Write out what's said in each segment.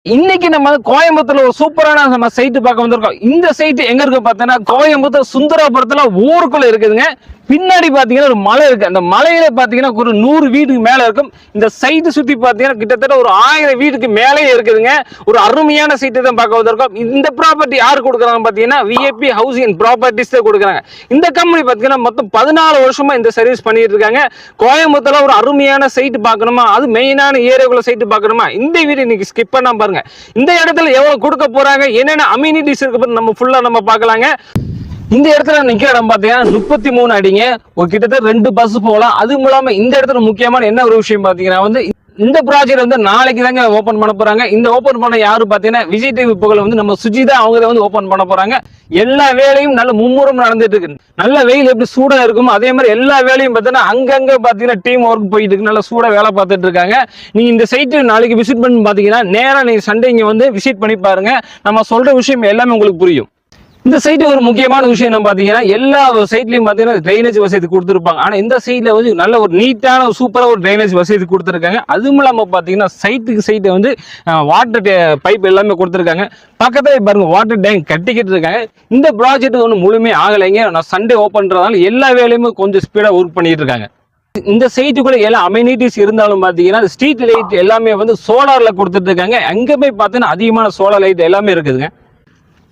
இன்னைக்கு நம்ம கோயம்புத்தூர்ல ஒரு சூப்பரான நம்ம சைட்டு பார்க்க வந்திருக்கோம். இந்த சைட்டு எங்க இருக்கு பார்த்தீங்கன்னா கோயம்புத்தூர் சுந்தராபுரத்துல ஊருக்குள்ள இருக்குதுங்க. பின்னாடி பாத்தீங்கன்னா ஒரு மலை இருக்கு. அந்த மலையில பாத்தீங்கன்னா ஒரு 100 வீட்டுக்கு மேல இருக்கும். இந்த சைட்டு சுத்தி பாத்தீங்கன்னா கிட்டத்தட்ட ஒரு 1000 வீட்டுக்கு மேலேயே இருக்குதுங்க. ஒரு அருமையான சைட்டு தான் பார்க்க வந்திருக்கோம். இந்த ப்ராப்பர்ட்டி யாரு கொடுக்குறாங்க பாத்தீங்கன்னா விஐபி ஹவுசிங் ப்ராப்பர்ட்டிஸ் தான் கொடுக்குறாங்க. இந்த கம்பெனி பாத்தீங்கன்னா மொத்தம் 14 வருஷமா இந்த சர்வீஸ் பண்ணிட்டு இருக்காங்க. கோயம்புத்தூர்ல ஒரு அருமையான சைட்டு பார்க்கணுமா, அது மெயினான ஏரியாக்குள்ள சைட்டு பார்க்கணுமா, இந்த வீடியோ இன்னைக்கு ஸ்கிப் பண்ணாம பாருங்க. இந்த இடத்துல எவ்வளவு கொடுக்க போறாங்க, என்னென்ன அம்யூனிட்டிஸ் இருக்கு நம்ம ஃபுல்லா நம்ம பார்க்கலாங்க. இந்த இடத்துல நிக்கிற இடம் பாத்தீங்கன்னா 33 அடிங்க. ஒரு கிட்டத்தட்ட 2 பஸ் போகலாம். அதுவும் இல்லாம இந்த இடத்துல முக்கியமான என்ன ஒரு விஷயம் பாத்தீங்கன்னா இந்த ப்ராஜெக்ட் நாளைக்கு தாங்க ஓபன் பண்ண போறாங்க. இந்த ஓபன் பண்ண யாரு பாத்தீங்கன்னா விஜய் டிவி புகழ் நம்ம சுஜிதா அவங்க ஓபன் பண்ண போறாங்க. எல்லா வேலையும் நல்ல மும்முரம் நடந்துட்டு இருக்கு. நல்ல வெயில் எப்படி சூடா இருக்கும் அதே மாதிரி எல்லா வேலையும் பாத்தீங்கன்னா அங்கங்க பாத்தீங்கன்னா டீம் ஒர்க் போயிட்டு இருக்கு. நல்ல சூடா வேலை பார்த்துட்டு இருக்காங்க. நீங்க இந்த சைட்டு நாளைக்கு விசிட் பண்ணி பாத்தீங்கன்னா நேரா நீங்க சண்டே இங்க விசிட் பண்ணி பாருங்க. நம்ம சொல்ற விஷயம் எல்லாமே உங்களுக்கு புரியும். இந்த சைட் ஒரு முக்கியமான விஷயம் என்ன பாத்தீங்கன்னா எல்லா சைட்லயும் பாத்தீங்கன்னா ட்ரைனேஜ் வசதி கொடுத்துருப்பாங்க. ஆனா இந்த சைட்ல நல்ல ஒரு நீட்டான சூப்பரா ஒரு ட்ரைனேஜ் வசதி கொடுத்துருக்காங்க. அதுவும் இல்லாம பாத்தீங்கன்னா சைட்டுக்கு சைட்டு வாட்டர் பைப் எல்லாமே கொடுத்துருக்காங்க. பக்கத்துல பாருங்க வாட்டர் டேங்க் கட்டிக்கிட்டு இருக்காங்க. இந்த ப்ராஜெக்ட் முழுமையா ஆகலைங்க. நான் சண்டே ஓபன்றதால எல்லா வேலையுமே கொஞ்சம் ஸ்பீடா ஒர்க் பண்ணிட்டு இருக்காங்க. இந்த சைட்டுக்குள்ள எல்லா அம்யூனிட்டிஸ் இருந்தாலும் பாத்தீங்கன்னா ஸ்ட்ரீட் லைட் எல்லாமே சோலார்ல கொடுத்துட்டு இருக்காங்க. அங்க போய் பாத்தீங்கன்னா அதிகமான சோலார் லைட் எல்லாமே இருக்குதுங்க.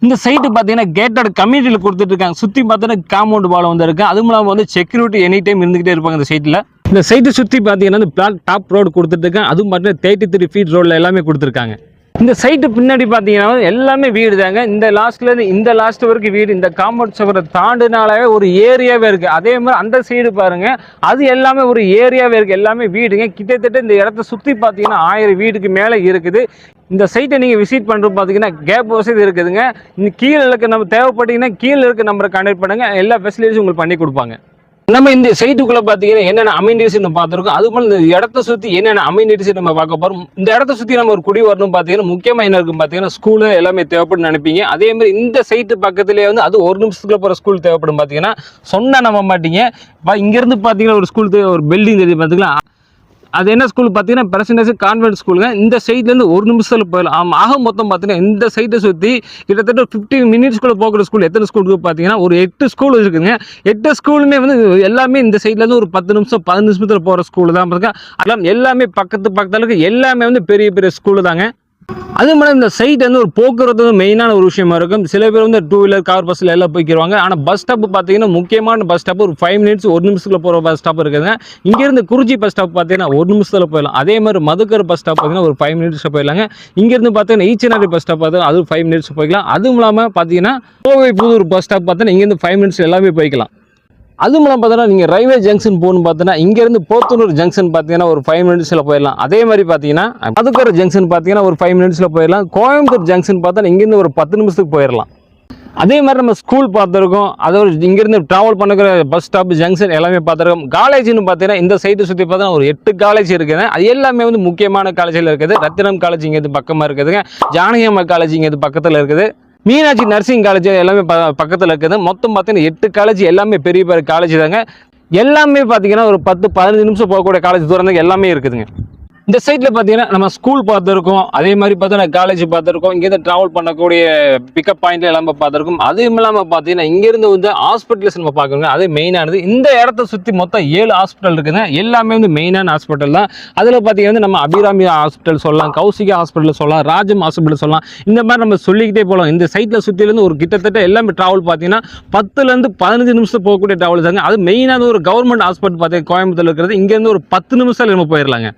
இந்த சைட்டு பாத்தீங்கன்னா கேட்டட் கம்யூனிட்டியில கொடுத்துட்டு இருக்காங்க. சுத்தி பாத்தீங்கன்னா காம்பவுண்ட் வால் இருக்கு. அதுவும் இல்லாம செக்யூரிட்டி எனி டைம் இருந்துகிட்டே இருப்பாங்க இந்த சைட்ல. இந்த சைட்டு சுத்தி பாத்தீங்கன்னா பிளாட் டாப் ரோடு கொடுத்துட்டு இருக்காங்க. அதுவும் பாத்தீங்கன்னா 33 ஃபீட் ரோட்ல எல்லாமே கொடுத்துருக்காங்க. இந்த சைட்டு பின்னாடி பாத்தீங்கன்னா எல்லாமே வீடு தாங்க. இந்த லாஸ்ட்ல இருந்து இந்த லாஸ்ட் வரைக்கும் வீடு. இந்த காம்பவுண்ட் சுவரை தாண்டினாலே ஒரு ஏரியாவே இருக்கு. அதே மாதிரி அந்த சைடு பாருங்க, அது எல்லாமே ஒரு ஏரியாவே இருக்கு. எல்லாமே வீடுங்க. கிட்டத்தட்ட இந்த இடத்த சுத்தி பாத்தீங்கன்னா 1000 வீட்டுக்கு மேல இருக்குது. இந்த சைட்டை நீங்க விசிட் பண்றது பாத்தீங்கன்னா கேப் வசதி இருக்குதுங்க. கீழே இருக்க நம்ம தேவைப்பட்டீங்கன்னா கீழே இருக்க நம்பரை கான்டாக்ட் பண்ணுங்க. எல்லா ஃபெசிலிட்டிஸும் உங்களுக்கு பண்ணி கொடுப்பாங்க. நம்ம இந்த சைட்டுக்குள்ள பாத்தீங்கன்னா என்னென்ன அம்யூனிட்டிஸ் நம்ம பார்த்திருக்கோம். அது போல இந்த இடத்த சுத்தி என்னென்ன அம்யூனிட்டிஸ் நம்ம பார்க்க போறோம். இந்த இடத்த சுத்தி நம்ம ஒரு குடி வரணும் பாத்தீங்கன்னா முக்கியமா என்ன இருக்கும் பாத்தீங்கன்னா ஸ்கூலு எல்லாமே தேவைப்படும் நினைப்பீங்க. அதே மாதிரி இந்த சைட்டு பக்கத்திலேயே அது 1 நிமிஷத்துக்குள்ள போற ஸ்கூல் தேவைப்படும் பாத்தீங்கன்னா சொன்னா நம்ப மாட்டீங்க. இங்க இருந்து பாத்தீங்கன்னா ஒரு ஸ்கூல் ஒரு பில்டிங் தெரியும் பாத்தீங்களா, அது என்ன ஸ்கூல் பார்த்தீங்கன்னா பிரசன்டேஜ் கான்வென்ட் ஸ்கூலுங்க. இந்த சைட்லேருந்து 1 நிமிஷத்தில் போயிடலாம். ஆக மொத்தம் பார்த்தீங்கன்னா இந்த சைட்டை சுற்றி கிட்டத்தட்ட 15 மினிட்ஸ்குள்ளே போகிற ஸ்கூல் எத்தனை ஸ்கூலுக்கு பார்த்தீங்கன்னா ஒரு 8 ஸ்கூல் இருக்குதுங்க. 8 ஸ்கூலுமே எல்லாமே இந்த சைட்லேருந்து ஒரு 10 நிமிஷம் 15 நிமிஷத்தில் போகிற ஸ்கூல் தான் பாருங்க. அதெல்லாம் எல்லாமே பக்கத்துக்கு எல்லாமே பெரிய பெரிய ஸ்கூலு தாங்க. அது மாதிரி இந்த சைட் ஒரு போக்குவரத்து மெயினான ஒரு விஷயமா இருக்கும். சில பேர் 2 வீலர் கார் பஸ்ல எல்லாம் போய்க்கிடுவாங்க. ஆனால் பஸ் ஸ்டாப் பார்த்தீங்கன்னா முக்கியமான பஸ் ஸ்டாப் ஒரு 5 மினிட்ஸ் 1 நிமிஷத்துல போகிற பஸ் ஸ்டாப் இருக்குதுங்க. இங்கேருந்து குறிச்சி பஸ் ஸ்டாப் பார்த்தீங்கன்னா 1 நிமிஷத்தில் போயிடலாம். அதே மாதிரி மதுக்கர் பஸ் ஸ்டாப் பார்த்தீங்கன்னா ஒரு 5 மினிட்ஸில் போயிடலாங்க. இங்கேருந்து பார்த்தீங்கன்னா ஈச்சனாரி பஸ் ஸ்டாப் பார்த்தீங்கன்னா அது 5 மினிட்ஸ் போய்க்கலாம். அதுவும் இல்லாமல் பார்த்தீங்கன்னா கோவை புதூர் பஸ் ஸ்டாப் பார்த்தீங்கன்னா இங்கேருந்து 5 மினிட்ஸ் எல்லாமே போய்க்கலாம். அதுவும் இல்லாமல் பார்த்தீங்கன்னா நீங்கள் ரயில்வே ஜங்ஷன் போகணும்னு பார்த்தீங்கன்னா இங்கேருந்து போத்தனூர் ஜங்ஷன் பார்த்தீங்கன்னா ஒரு 5 மினிட்ஸில் போயிடலாம். அதே மாதிரி பார்த்தீங்கன்னா மதுக்கரை ஜங்ஷன் பார்த்தீங்கன்னா ஒரு 5 மினிட்ஸில் போயிடலாம். கோயம்புத்தூர் ஜங்ஷன் பார்த்தா இங்கேருந்து ஒரு 10 நிமிஷத்துக்கு போயிடலாம். அதே மாதிரி நம்ம ஸ்கூல் பார்த்துருக்கோம். அதோட இங்கேருந்து ட்ராவல் பண்ணுற பஸ் ஸ்டாப் ஜங்ஷன் எல்லாமே பார்த்துருக்கோம். காலேஜ்னு பார்த்தீங்கன்னா இந்த சைட்டு சுற்றி பார்த்தீங்கன்னா ஒரு 8 காலேஜ் இருக்குதுங்க. அது எல்லாமே முக்கியமான காலேஜில் இருக்குது. ரத்தினம் காலேஜ் இங்கே பக்கமாக இருக்குதுங்க. ஜானகியம்மா காலேஜ் இங்கே பக்கத்தில் இருக்குது. மீனாட்சி நர்சிங் காலேஜ் எல்லாமே பக்கத்தில் இருக்குது. மொத்தம் பார்த்தீங்கன்னா 8 காலேஜ் எல்லாமே பெரிய பெரிய காலேஜ் தாங்க. எல்லாமே பார்த்தீங்கன்னா ஒரு 10-15 நிமிஷம் போகக்கூடிய காலேஜ் தூரம் தான் எல்லாமே இருக்குதுங்க. இந்த சைட்ல பார்த்தீங்கன்னா நம்ம ஸ்கூல் பார்த்துருக்கோம். அதே மாதிரி பார்த்தீங்கன்னா காலேஜ் பார்த்துருக்கோம். இங்கேருந்து ட்ராவல் பண்ணக்கூடிய பிக்கப் பாயிண்ட்ல எல்லாமே பார்த்துருக்கோம். அதுவும் இல்லாமல் பார்த்தீங்கன்னா இங்கேருந்து ஹாஸ்பிட்டல்ஸ் நம்ம பார்க்கணும். அது மெயினானது. இந்த இடத்த சுற்றி மொத்தம் 7 ஹாஸ்பிட்டல் இருக்குதுங்க. எல்லாமே மெயினான ஹாஸ்பிட்டல் தான். அதில் பார்த்தீங்கன்னா நம்ம அபிராமி ஹாஸ்பிட்டல் சொல்லலாம், கௌசிகா ஹாஸ்பிட்டல் சொல்லலாம், ராஜம் ஹாஸ்பிட்டல் சொல்லலாம். இந்த மாதிரி நம்ம சொல்லிக்கிட்டே போகலாம். இந்த சைட்ல சுற்றிலேருந்து ஒரு கிட்டத்தட்ட எல்லாமே ட்ராவல் பார்த்தீங்கன்னா 10லேருந்து 15 நிமிஷம் போகக்கூடிய ட்ராவல் தாங்க. அது மெயினான ஒரு கவர்மெண்ட் ஹாஸ்பிட்டல் பார்த்தீங்கன்னா கோயம்புத்தூர் இருக்கிறது. இங்கேருந்து ஒரு 10 நிமிஷம் நம்ம போயிடலாங்க.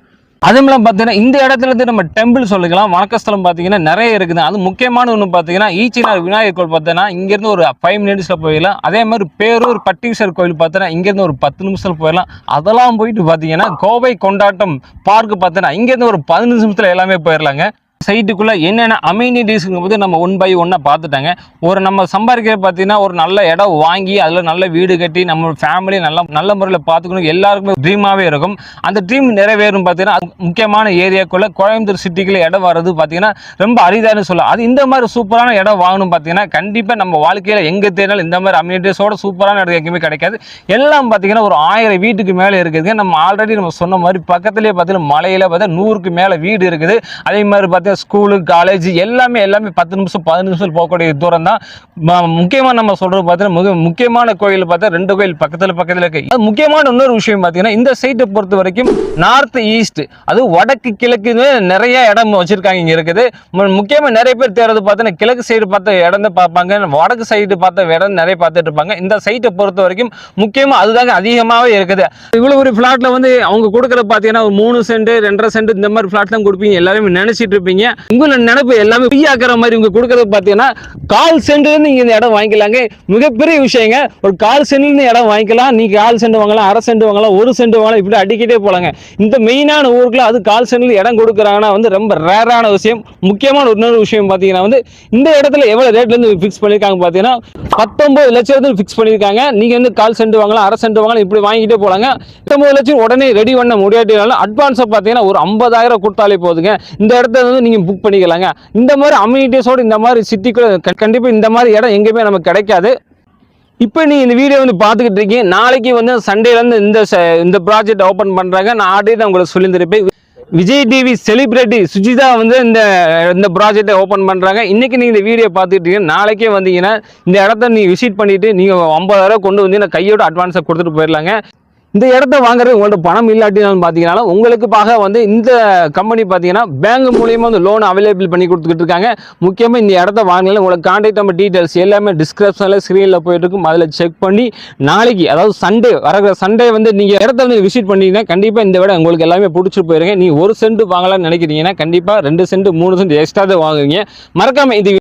அதுமெல்லாம் பார்த்தீங்கன்னா இந்த இடத்துல இருந்து நம்ம டெம்பிள் சொல்லிக்கலாம். வணக்கஸ்தலம் பார்த்தீங்கன்னா நிறைய இருக்குது. அது முக்கியமான ஒன்று பார்த்தீங்கன்னா ஈச்சினார் விநாயகர் கோயில் பார்த்தீங்கன்னா இங்கேருந்து ஒரு 5 மினிட்ஸில் போயிடலாம். அதே மாதிரி பேரூர் பட்டீஸ்வரர் கோயில் பார்த்தீங்கன்னா இங்கேருந்து ஒரு 10 நிமிஷத்தில் போயிடலாம். அதெல்லாம் போயிட்டு பார்த்தீங்கன்னா கோவை கொண்டாட்டம் பார்க் பார்த்தீங்கன்னா இங்கேருந்து ஒரு 15 நிமிஷத்தில் எல்லாமே போயிடலாங்க. சைட்டுக்குள்ள என்னென்ன அம்யூனிட்டிஸ் நம்ம 1 by 1 பார்த்துட்டாங்க. ஒரு நம்ம சம்பாதிக்கிற பார்த்தீங்கன்னா ஒரு நல்ல இடம் வாங்கி அதில் நல்ல வீடு கட்டி நம்ம ஃபேமிலி நல்ல முறையில் பார்த்துக்கணும் எல்லாருக்குமே ட்ரீமாகவே இருக்கும். அந்த ட்ரீம் நிறைவேறும் பார்த்தீங்கன்னா அது முக்கியமான ஏரியாக்குள்ள கோயம்புத்தூர் சிட்டிக்குள்ள இடம் வர்றது பார்த்தீங்கன்னா ரொம்ப அரிதானு சொல்லலாம். அது இந்த மாதிரி சூப்பரான இடம் வாங்கணும் பார்த்தீங்கன்னா கண்டிப்பாக நம்ம வாழ்க்கையில் எங்கே தேடினாலும் இந்த மாதிரி அம்யூனிட்டிஸோட சூப்பரான இடம் எங்கேயுமே கிடைக்காது. எல்லாம் பார்த்தீங்கன்னா ஒரு 1000 வீட்டுக்கு மேலே இருக்குதுங்க. நம்ம ஆல்ரெடி நம்ம சொன்ன மாதிரி பக்கத்துலேயே பார்த்தீங்கன்னா மலையில் பார்த்தா 100க்கு மேலே வீடு இருக்குது. அதே மாதிரி பார்த்தீங்கன்னா பார்த்தீங்கன்னா ஸ்கூலு காலேஜ் எல்லாமே 10 நிமிஷம் 15 நிமிஷம் போகக்கூடிய தூரம் தான். முக்கியமாக நம்ம சொல்றது பார்த்தீங்கன்னா முக்கியமான கோயில் பார்த்தா 2 கோயில் பக்கத்தில் இருக்கு. அது முக்கியமான இன்னொரு விஷயம் பார்த்தீங்கன்னா இந்த சைட்டை பொறுத்த வரைக்கும் நார்த் ஈஸ்ட், அது வடக்கு கிழக்குன்னு நிறைய இடம் வச்சிருக்காங்க இங்க இருக்குது. முக்கியமாக நிறைய பேர் தேர்றது பார்த்தீங்கன்னா கிழக்கு சைடு பார்த்த இடம் தான் பார்ப்பாங்க, வடக்கு சைடு பார்த்த இடம் நிறைய பார்த்துட்டு இருப்பாங்க. இந்த சைட்டை பொறுத்த வரைக்கும் முக்கியமா அதுதாங்க அதிகமாகவே இருக்குது. இவ்வளவு ஒரு பிளாட்ல வந்து அவங்க கொடுக்கறது பார்த்தீங்கன்னா 3 சென்ட் 2.5 சென்ட் இந்த மாதிரி பிளாட் தான் கொடுப்பீங்க, எல்லாருமே நினைச்சிட்டு இருப்பீங்க. உங்களோட நினைப்பு எல்லாமே பொய்யாக்குற மாதிரி இவங்க கொடுக்கறது பார்த்தீங்கன்னா 1/4 சென்ட்ல நீங்க இந்த இடம் வாங்கிக்கலாங்க. மிகப்பெரிய விஷயங்க. ஒரு 1/4 சென்ட்ல இடம் வாங்கிக்கலாம். நீங்க 1/4 சென்ட் வாங்கலாம், 1/2 சென்ட் வாங்கலாம், 1 சென்ட் வாங்கலாம், இப்படி அடிக்கிட்டே போலாங்க. இந்த மெயினான ஊருக்குள்ள அது 1/4 சென்ட்ல இடம் கொடுக்குறாங்கன்னா வந்து ரொம்ப ரேரான விஷயம். முக்கியமான இன்னொரு விஷயம் பார்த்தீங்கன்னா வந்து இந்த இடத்துல எவ்வளவு ரேட்ல இருந்து ஃபிக்ஸ் பண்ணிருக்காங்க பார்த்தீங்கன்னா 19 லட்சம் ஃபிக்ஸ் பண்ணிருக்காங்க. நீங்க வந்து 1/4 சென்ட் வாங்கலாம், 1/2 சென்ட் வாங்கலாம், இப்படி வாங்கிட்டே போலாங்க. 19 லட்சம் உடனே ரெடி பண்ண முடியாட்டினாலும் அட்வான்ஸா பார்த்தீங்கன்னா ஒரு 50,000 கொடுத்தாலே போதுங்க. இந்த இடத்த வந்து நீங்க புக் பண்ணிக்கலாங்க. இந்த மாதிரி அம்யூனிட்டிஸோட இந்த மாதிரி சிட்டிக்குள்ள கண்டிப்பா இந்த மாதிரி இடம் எங்கேயுமே நமக்கு கிடைக்காது. இப்போ நீ இந்த வீடியோ வந்து பார்த்துக்கிட்டு இருக்கீங்க. நாளைக்கு வந்து சண்டேலேருந்து இந்த ப்ராஜெக்ட் ஓப்பன் பண்ணுறாங்க. நான் ஆல்ரெடி தான் உங்களுக்கு சொல்லியிருந்திருப்பேன். விஜய் டிவி செலிபிரிட்டி சுஜிதா வந்து இந்த ப்ராஜெக்டை ஓப்பன் பண்ணுறாங்க. இன்னைக்கு நீங்கள் இந்த வீடியோ பார்த்துக்கிட்டீங்க. நாளைக்கே வந்தீங்கன்னா இந்த இடத்த நீ விசிட் பண்ணிட்டு நீங்கள் 50,000 கொண்டு வந்து கையோட அட்வான்ஸை கொடுத்துட்டு போயிடலாங்க. இந்த இடத்த வாங்குறது உங்கள்ட்ட பணம் இல்லாட்டினாலும் பார்த்தீங்கன்னா உங்களுக்காக வந்து இந்த கம்பெனி பார்த்தீங்கன்னா பேங்க் மூலியமாக வந்து லோன் அவைலபிள் பண்ணி கொடுத்துக்கிட்டு இருக்காங்க. முக்கியமாக இந்த இடத்த வாங்கல உங்களுக்கு கான்டாக்ட் நம்பர் டீட்டெயில்ஸ் எல்லாமே டிஸ்கிரிப்ஷனில் ஸ்க்ரீனில் போயிட்டு இருக்கும். அதில் செக் பண்ணி நாளைக்கு அதாவது சண்டே வரக்கூடிய சண்டே வந்து நீங்கள் இடத்த வந்து விசிட் பண்ணிங்கன்னா கண்டிப்பாக இந்த விட உங்களுக்கு எல்லாமே பிடிச்சி போயிருங்க. நீ 1 சென்ட் வாங்கலாம்னு நினைக்கிறீங்கன்னா கண்டிப்பாக 2 சென்ட் 3 சென்ட் எக்ஸ்ட்ரா தான் வாங்குவீங்க. மறக்காம இது